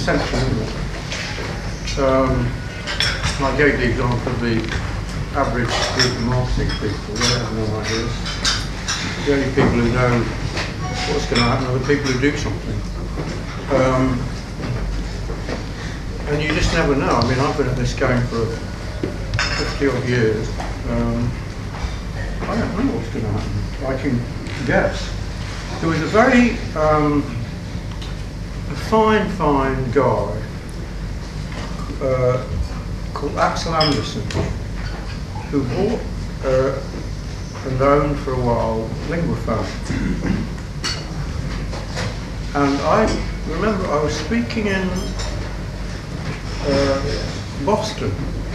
essential, isn't it? I gave the example of the average group of marketing people. They have no ideas. The only people who know what's going to happen are the people who do something. And you just never know. I mean, I've been at this game for 50 odd years. I don't know what's going to happen. I can guess. There was a very fine guy called Axel Anderson, who bought and owned for a while Linguaphone. And I remember I was speaking in Boston,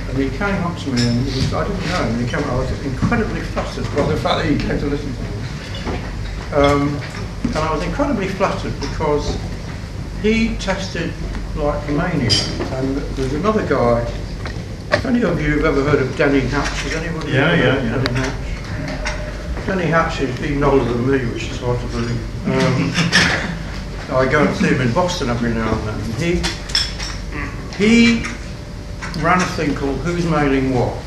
and he came up to me, and I didn't know him, and he came up, I was incredibly flattered by the fact that he came to listen to me. And I was incredibly flattered because he tested like a maniac. And there's another guy, if any of you have ever heard of Denny Hatch, has anybody heard of Denny Hatch? Denny Hatch is even older than me, which is hard to believe. I go and see him in Boston every now and then. He ran a thing called Who's Mailing What?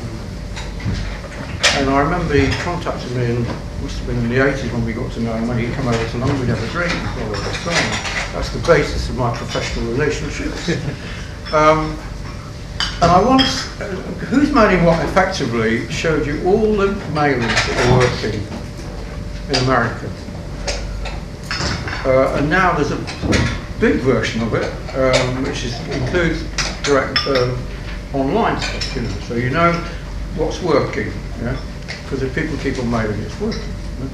And I remember he contacted me, and must have been in the 80s when we got to know him, when he'd come over to London, we'd have a drink and all of so on. That's the basis of my professional relationships. And I once, Who's Mailing What effectively showed you all the mailings that are working in America. And now there's a big version of it, which includes direct online stuff, you know. So you know what's working, yeah? Because if people keep on mailing, it's working. Yeah?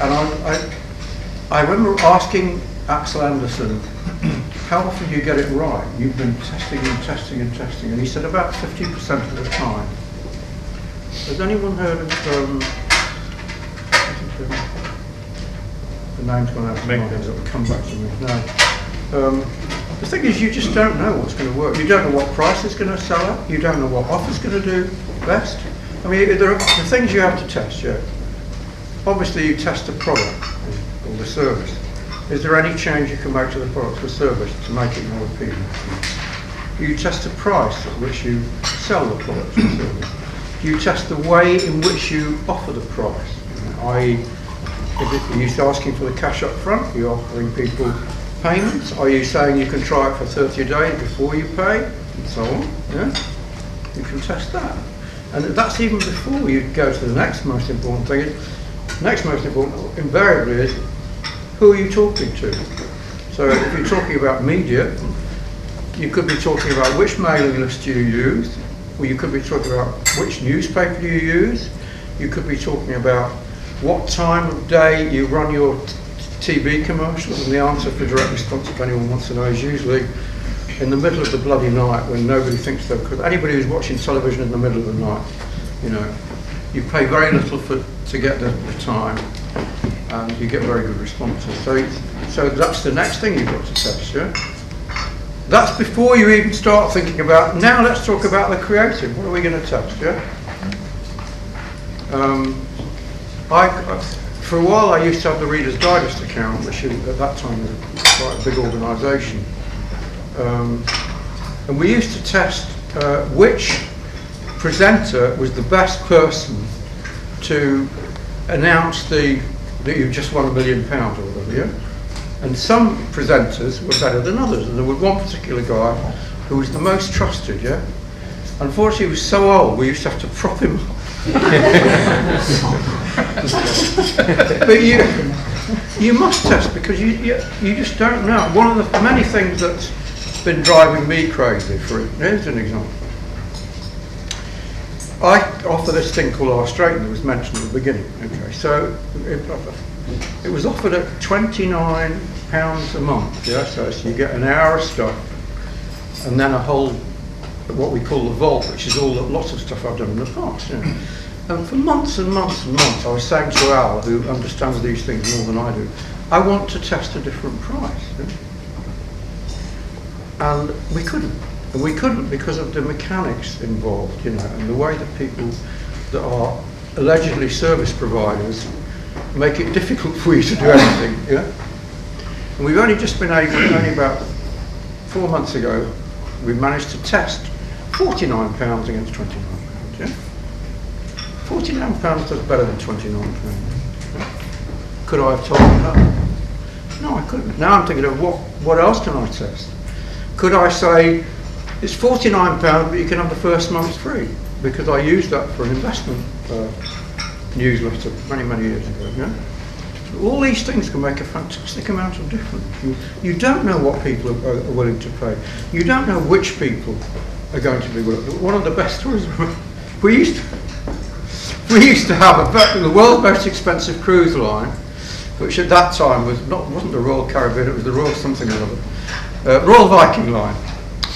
And I remember asking Axel Anderson, how often do you get it right? You've been testing and testing and testing, and he said about 50% of the time. Has anyone heard of the name's gone out of my mind, it'll come back to me. No. The thing is, you just don't know what's going to work. You don't know what price is going to sell at. You don't know what offer's going to do best. I mean, there are the things you have to test, yeah. Obviously, you test the product or the service. Is there any change you can make to the product or service to make it more appealing? You test the price at which you sell the product or service. You test the way in which you offer the price, i.e., are you asking for the cash up front? Are you offering people payments? Are you saying you can try it for 30 days before you pay? And so on. Yeah? You can test that. And that's even before you go to the next most important thing. The next most important invariably is, who are you talking to? So if you're talking about media, you could be talking about which mailing list you use, or you could be talking about which newspaper you use. You could be talking about what time of day you run your TV commercials, and the answer for direct response, if anyone wants to know, is usually in the middle of the bloody night when nobody thinks they're, because anybody who's watching television in the middle of the night, you know, you pay very little to get the time, and you get very good responses. So that's the next thing you've got to test, yeah? That's before you even start thinking about, now let's talk about the creative. What are we going to test, yeah? For a while I used to have the Reader's Digest account, which at that time was quite a big organisation. And we used to test which presenter was the best person to announce that you just won £1 million or whatever, yeah? And some presenters were better than others, and there was one particular guy who was the most trusted, yeah? Unfortunately, he was so old, we used to have to prop him up. But you must test, because you just don't know. One of the many things that's been driving me crazy, here's an example. I offer this thing called Drayton that was mentioned at the beginning. Okay, so it was offered at £29 a month. Yeah, so you get an hour of stuff, and then a whole, what we call the vault, which is lots of stuff I've done in the past. You know. And for months and months and months, I was saying to Al, who understands these things more than I do, I want to test a different price. Yeah? And we couldn't. And we couldn't because of the mechanics involved, you know, and the way that people that are allegedly service providers make it difficult for you to do anything, yeah? And we've only just been able, only about 4 months ago, we managed to test £49 against £29. Yeah? £49 does better than £29. Could I have told them that? No, I couldn't. Now I'm thinking of what else can I test? Could I say, it's £49, but you can have the first month free? Because I used that for an investment newsletter many years ago. Yeah? All these things can make a fantastic amount of difference. You don't know what people are willing to pay. You don't know which people are going to be willing. One of the best stories, we used to have the world's most expensive cruise line, which at that time wasn't the Royal Caribbean, it was the Royal something or other, Royal Viking Line.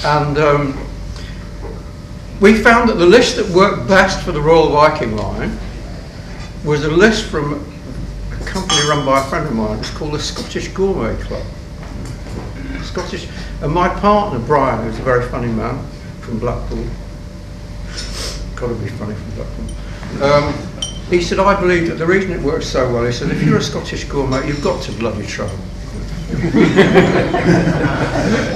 And we found that the list that worked best for the Royal Viking Line was a list from a company run by a friend of mine. It's called the Scottish Gourmet Club. And my partner Brian, who's a very funny man from Blackpool, got to be funny from Blackpool. He said, I believe that the reason it works so well, he said, if you're a Scottish gourmet, you've got to bloody travel.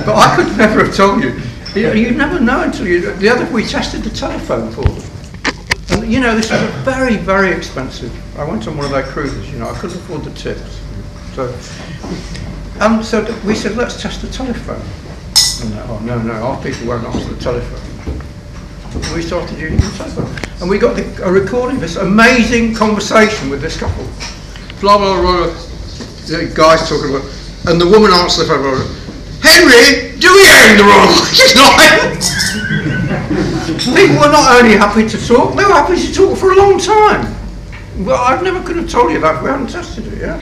But I could never have told you. You never know until we tested the telephone for them. And this was a very, very expensive. I went on one of their cruises, I couldn't afford the tips. So we said, let's test the telephone. And no, our people won't answer the telephone. We started using the telephone. And we got a recording of this amazing conversation with this couple. Blah, blah, blah. The guy's talking about, and the woman answered the phone, blah, blah, Henry, do we own the Royal Viking Line? People were not only happy to talk, they were happy to talk for a long time. Well, I never could have told you that if we hadn't tested it, yeah?